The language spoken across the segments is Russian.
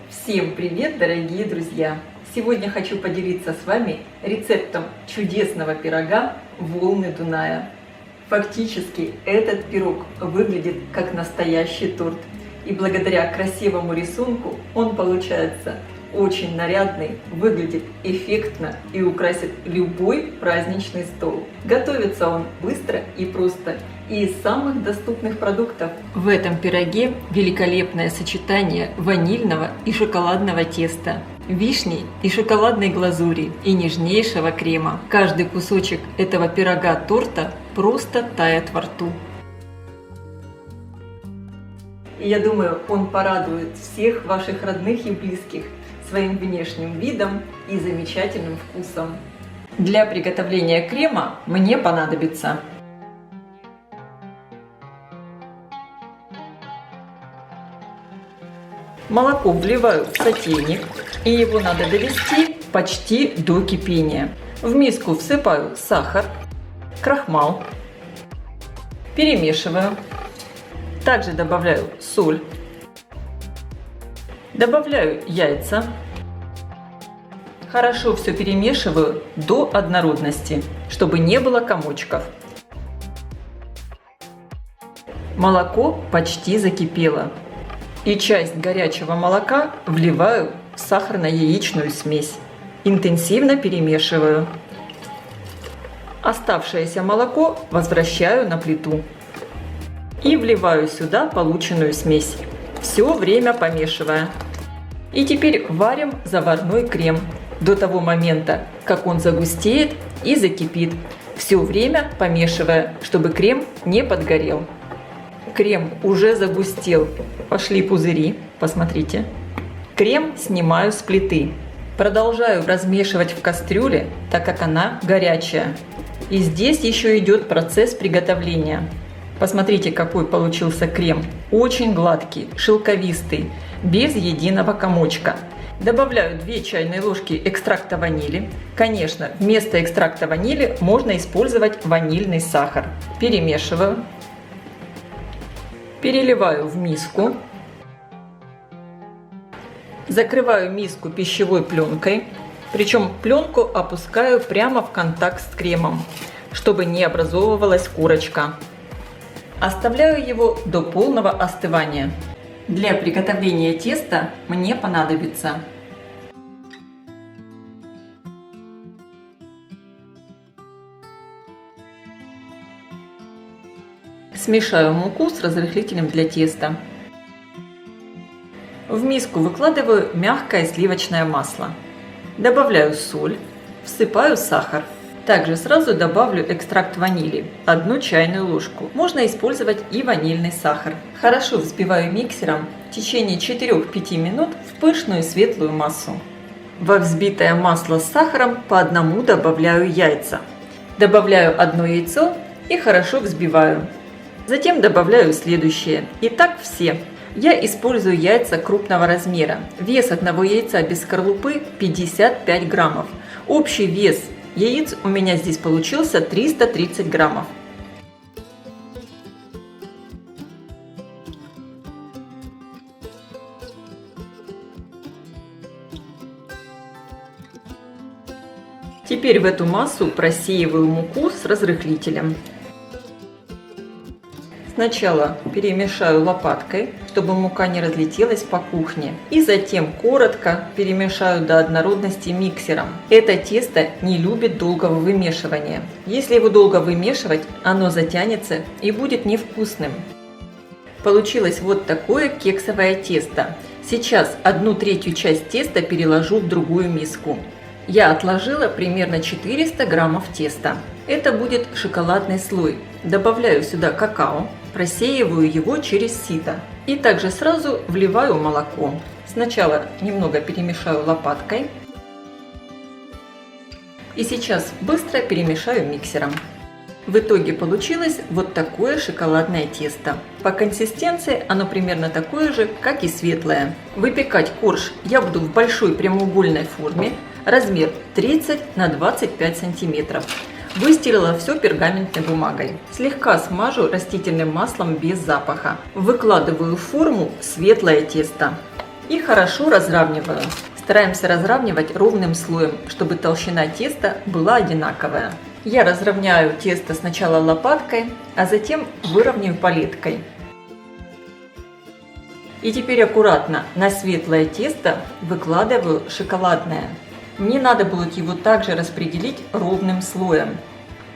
Всем привет, дорогие друзья! Сегодня хочу поделиться с вами рецептом чудесного пирога «Волны Дуная». Фактически этот пирог выглядит как настоящий торт. И благодаря красивому рисунку он получается очень нарядный, выглядит эффектно и украсит любой праздничный стол. Готовится он быстро и просто, и из самых доступных продуктов. В этом пироге великолепное сочетание ванильного и шоколадного теста, вишни и шоколадной глазури и нежнейшего крема. Каждый кусочек этого пирога-торта просто тает во рту. И я думаю, он порадует всех ваших родных и близких своим внешним видом и замечательным вкусом. Для приготовления крема мне понадобится молоко. Вливаю в сотейник, и его надо довести почти до кипения. В миску всыпаю сахар, крахмал, перемешиваю. Также добавляю соль, добавляю яйца. Хорошо все перемешиваю до однородности, чтобы не было комочков. Молоко почти закипело. И часть горячего молока вливаю в сахарно-яичную смесь. Интенсивно перемешиваю. Оставшееся молоко возвращаю на плиту. И вливаю сюда полученную смесь, все время помешивая. И теперь варим заварной крем до того момента, как он загустеет и закипит, все время помешивая, чтобы крем не подгорел. Крем уже загустел, пошли пузыри, посмотрите. Крем снимаю с плиты. Продолжаю размешивать в кастрюле, так как она горячая. И здесь еще идет процесс приготовления. Посмотрите, какой получился крем. Очень гладкий, шелковистый, без единого комочка. Добавляю 2 чайные ложки экстракта ванили. Конечно, вместо экстракта ванили можно использовать ванильный сахар. Перемешиваю. Переливаю в миску. Закрываю миску пищевой пленкой. Причем пленку опускаю прямо в контакт с кремом, чтобы не образовывалась корочка. Оставляю его до полного остывания. Для приготовления теста мне понадобится смешаю муку с разрыхлителем для теста. В миску выкладываю мягкое сливочное масло. Добавляю соль, всыпаю сахар. Также сразу добавлю экстракт ванили, 1 чайную ложку. Можно использовать и ванильный сахар. Хорошо взбиваю миксером в течение 4-5 минут в пышную светлую массу. Во взбитое масло с сахаром по одному добавляю яйца. Добавляю 1 яйцо и хорошо взбиваю. Затем добавляю следующее. И так все. Я использую яйца крупного размера. Вес одного яйца без скорлупы 55 граммов. Общий вес яиц у меня здесь получился 330 граммов. Теперь в эту массу просеиваю муку с разрыхлителем. Сначала перемешаю лопаткой, чтобы мука не разлетелась по кухне. И затем коротко перемешаю до однородности миксером. Это тесто не любит долгого вымешивания. Если его долго вымешивать, оно затянется и будет невкусным. Получилось вот такое кексовое тесто. Сейчас 1/3 часть теста переложу в другую миску. Я отложила примерно 400 граммов теста. Это будет шоколадный слой. Добавляю сюда какао, просеиваю его через сито. И также сразу вливаю молоко. Сначала немного перемешаю лопаткой. И сейчас быстро перемешаю миксером. В итоге получилось вот такое шоколадное тесто. По консистенции оно примерно такое же, как и светлое. Выпекать корж я буду в большой прямоугольной форме. Размер 30 на 25 сантиметров. Выстелила все пергаментной бумагой. Слегка смажу растительным маслом без запаха. Выкладываю в форму светлое тесто. И хорошо разравниваю. Стараемся разравнивать ровным слоем, чтобы толщина теста была одинаковая. Я разровняю тесто сначала лопаткой, а затем выровняю палеткой. И теперь аккуратно на светлое тесто выкладываю шоколадное. Мне надо будет его также распределить ровным слоем.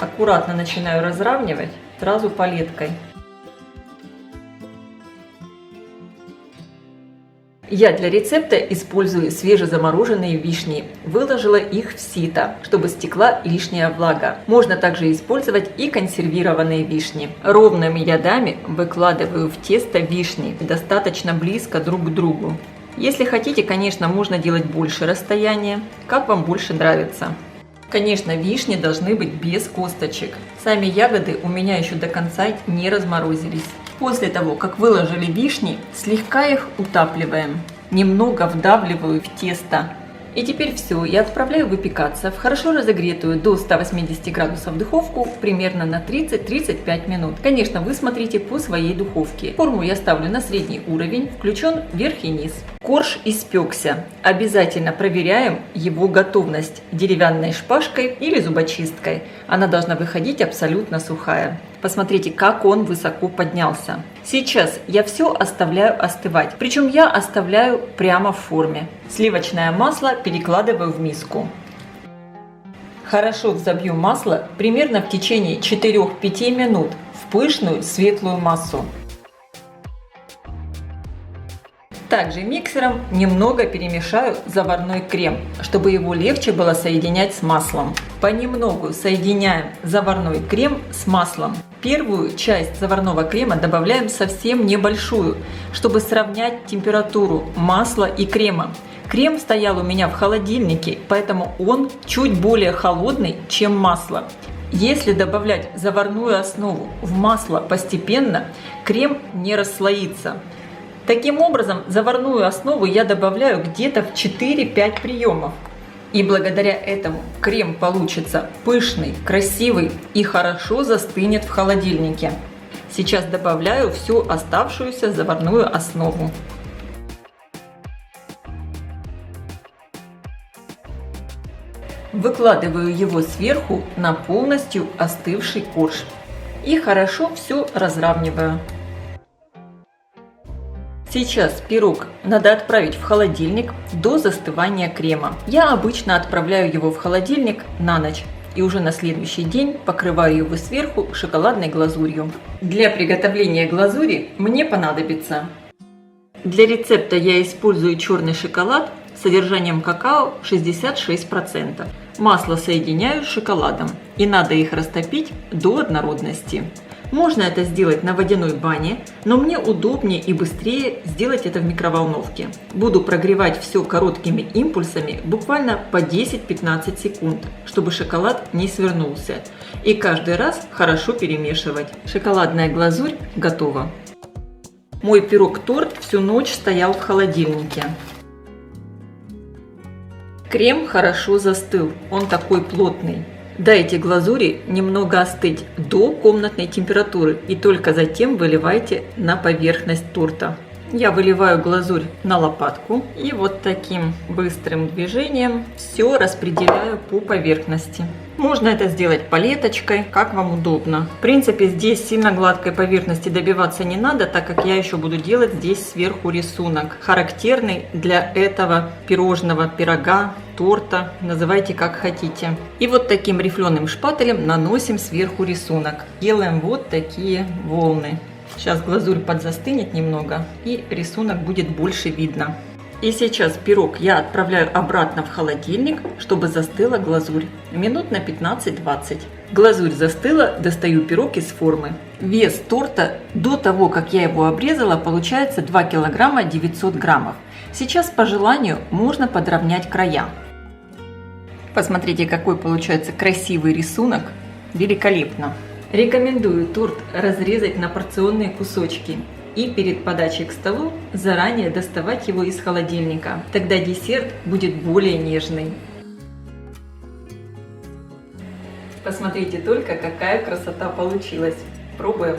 Аккуратно начинаю разравнивать сразу палеткой. Я для рецепта использую свежезамороженные вишни. Выложила их в сито, чтобы стекла лишняя влага. Можно также использовать и консервированные вишни. Ровными рядами выкладываю в тесто вишни достаточно близко друг к другу. Если хотите, конечно, можно делать больше расстояния, как вам больше нравится. Конечно, вишни должны быть без косточек. Сами ягоды у меня еще до конца не разморозились. После того, как выложили вишни, слегка их утапливаем. Немного вдавливаю в тесто. И теперь все, я отправляю выпекаться в хорошо разогретую до 180 градусов духовку примерно на 30-35 минут. Конечно, вы смотрите по своей духовке. Форму я ставлю на средний уровень, включен верх и низ. Корж испекся. Обязательно проверяем его готовность деревянной шпажкой или зубочисткой. Она должна выходить абсолютно сухая. Посмотрите, как он высоко поднялся. Сейчас я все оставляю остывать. Причем я оставляю прямо в форме. Сливочное масло перекладываю в миску. Хорошо взобью масло примерно в течение 4-5 минут в пышную светлую массу. Также миксером немного перемешаю заварной крем, чтобы его легче было соединять с маслом. Понемногу соединяем заварной крем с маслом. Первую часть заварного крема добавляем совсем небольшую, чтобы сравнять температуру масла и крема. Крем стоял у меня в холодильнике, поэтому он чуть более холодный, чем масло. Если добавлять заварную основу в масло постепенно, крем не расслоится. Таким образом, заварную основу я добавляю где-то в 4-5 приемов. И благодаря этому крем получится пышный, красивый и хорошо застынет в холодильнике. Сейчас добавляю всю оставшуюся заварную основу. Выкладываю его сверху на полностью остывший корж. И хорошо все разравниваю. Сейчас пирог надо отправить в холодильник до застывания крема. Я обычно отправляю его в холодильник на ночь и уже на следующий день покрываю его сверху шоколадной глазурью. Для приготовления глазури мне понадобится. Для рецепта я использую черный шоколад с содержанием какао 66%. Масло соединяю с шоколадом и надо их растопить до однородности. Можно это сделать на водяной бане, но мне удобнее и быстрее сделать это в микроволновке. Буду прогревать все короткими импульсами буквально по 10-15 секунд, чтобы шоколад не свернулся. И каждый раз хорошо перемешивать. Шоколадная глазурь готова. Мой пирог-торт всю ночь стоял в холодильнике. Крем хорошо застыл, он такой плотный. Дайте глазури немного остыть до комнатной температуры и только затем выливайте на поверхность торта. Я выливаю глазурь на лопатку и вот таким быстрым движением все распределяю по поверхности. Можно это сделать палеточкой, как вам удобно. В принципе, здесь сильно гладкой поверхности добиваться не надо, так как я еще буду делать здесь сверху рисунок, характерный для этого пирожного, пирога, торта, называйте как хотите. И вот таким рифленым шпателем наносим сверху рисунок. Делаем вот такие волны. Сейчас глазурь подзастынет немного и рисунок будет больше видно. И сейчас пирог я отправляю обратно в холодильник, чтобы застыла глазурь. Минут на 15-20. Глазурь застыла, достаю пирог из формы. Вес торта до того, как я его обрезала, получается 2 килограмма 900 граммов. Сейчас по желанию можно подровнять края. Посмотрите, какой получается красивый рисунок. Великолепно. Рекомендую торт разрезать на порционные кусочки и перед подачей к столу заранее доставать его из холодильника. Тогда десерт будет более нежный. Посмотрите только, какая красота получилась. Пробуем.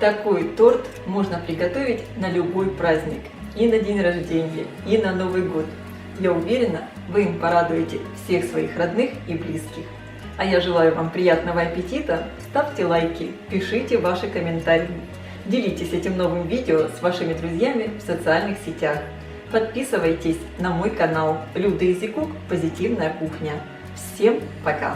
Такой торт можно приготовить на любой праздник. И на день рождения, и на Новый год. Я уверена, вы им порадуете всех своих родных и близких. А я желаю вам приятного аппетита, ставьте лайки, пишите ваши комментарии. Делитесь этим новым видео с вашими друзьями в социальных сетях. Подписывайтесь на мой канал Люда Изи Кук Позитивная кухня. Всем пока!